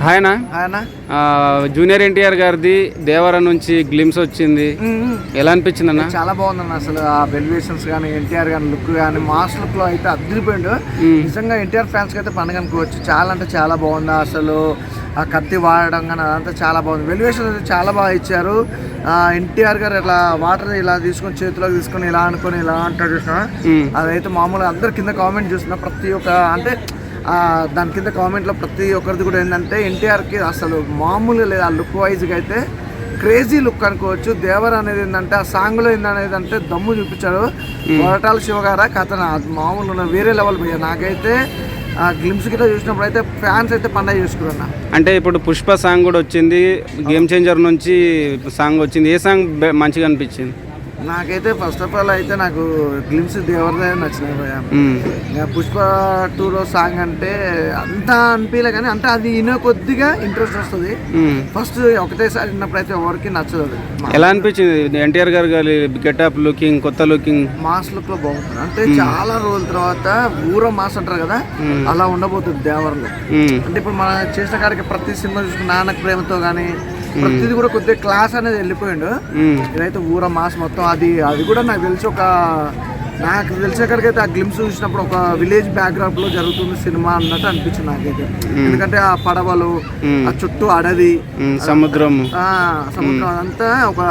ఆయన జూనియర్ ఎన్టీఆర్ గారిది దేవర నుంచి గ్లిమ్స్ వచ్చింది, ఎలా అనిపించింది అన్న? చాలా బాగుందన్న. అసలు ఆ వెల్యుయేషన్స్ కానీ ఎన్టీఆర్ కానీ లుక్ కానీ మాస్ లుక్ లో అయితే అదిరిపోయిండు. నిజంగా ఎన్టీఆర్ ఫ్యాన్స్ కి అయితే పండుగ అనుకోవచ్చు. చాలా అంటే చాలా బాగుంది. అసలు ఆ కత్తి వాడడం కానీ అదంతా చాలా బాగుంది. వెల్యుయేషన్ అయితే చాలా బాగా ఇచ్చారు. ఎన్టీఆర్ గారు ఇట్లా వాటర్ ఇలా తీసుకొని చేతిలోకి తీసుకొని ఇలా అనుకొని ఇలా అంటాడు చూసిన, అదైతే మామూలుగా అందరు కింద కామెంట్ చూస్తున్నా. ప్రతి ఒక్క అంటే దాని కింద కామెంట్లో ప్రతి ఒక్కరిది కూడా ఏంటంటే ఎన్టీఆర్కి అసలు మామూలుగా లేదు. ఆ లుక్ వైజ్గా అయితే క్రేజీ లుక్ అనుకోవచ్చు. దేవర్ అనేది ఏంటంటే ఆ సాంగ్లో ఏందనేది అంటే దమ్ము చూపించాడు. కొరటాల శివ గారా కథ మామూలు వేరే లెవెల్ పోయా. నాకైతే ఆ గ్లిమ్స్ గిట్లా చూసినప్పుడు అయితే ఫ్యాన్స్ అయితే పండగ చేసుకున్నా. అంటే ఇప్పుడు పుష్ప సాంగ్ కూడా వచ్చింది, గేమ్ చేంజర్ నుంచి సాంగ్ వచ్చింది. ఏ సాంగ్ మంచిగా అనిపించింది? నాకైతే ఫస్ట్ ఆఫ్ ఆల్ అయితే నాకు గ్లిమ్స్ దేవర్దే నచ్చినాయి. పుష్ప 2లో సాంగ్ అంటే అంత అనిపించలే, కానీ అంటే అది ఇన్న కొద్దిగా ఇంట్రెస్ట్ వస్తుంది. ఫస్ట్ ఒకటేసారి విన్నప్పుడు అయితే ఎవరికి నచ్చదు. అది ఎలా అనిపించింది? ఎన్టీఆర్ గారు గెటప్ లుకింగ్, కొత్త లుకింగ్, మాస్ లుక్ లో బాగుంటుంది. అంటే చాలా రోజుల తర్వాత ఊర మాస్ అంటారు కదా, అలా ఉండబోతుంది దేవర్లో. అంటే ఇప్పుడు మనం చేసిన కాడికి ప్రతి సినిమా చూసుకున్న నాన్నకు ప్రేమతో కానీ ప్రతిది కూడా కొద్దిగా క్లాస్ అనేది వెళ్ళిపోయిండు. ఇదైతే ఊర మాస్ మొత్తం. అది కూడా నాకు తెలిసే కాడికైతే ఆ గ్లిమ్స్ చూసినప్పుడు ఒక విలేజ్ బ్యాక్గ్రౌండ్ లో జరుగుతుంది సినిమా అన్నట్టు అనిపించింది నాకైతే. ఎందుకంటే ఆ పడవలు, ఆ చుట్టూ అడవి, సముద్రం అదంతా ఒక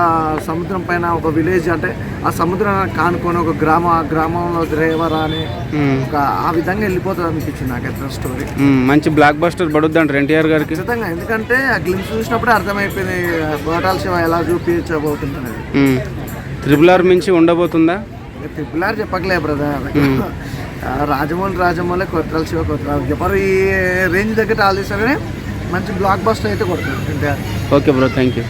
సముద్రం పైన ఒక విలేజ్, అంటే ఆ సముద్రాన్ని కానుకొని ఒక గ్రామంలో డ్రైవర్ అని ఒక ఆ విధంగా వెళ్ళిపోతుంది అనిపించింది నాకైతే స్టోరీ. మంచి బ్లాక్ బస్టర్ పడుద్ది అంటారు ఎన్టీఆర్ గారికి ఖచ్చితంగా. ఎందుకంటే ఆ గ్లిమ్స్ చూసినప్పుడే అర్థమైపోయింది కొరటాల శివ ఎలా చూపించబోతుంది. RRR మించి ఉండబోతుందా? RRR చెప్పకలే బ్రదర్. రాజమౌళి కొరటాల శివ చెప్పారు. ఈ రేంజ్ దగ్గర ఆలోచిస్తారు కానీ మంచి బ్లాక్ బస్టర్ అయితే కొడతారు NTR. Okay bro, thank you.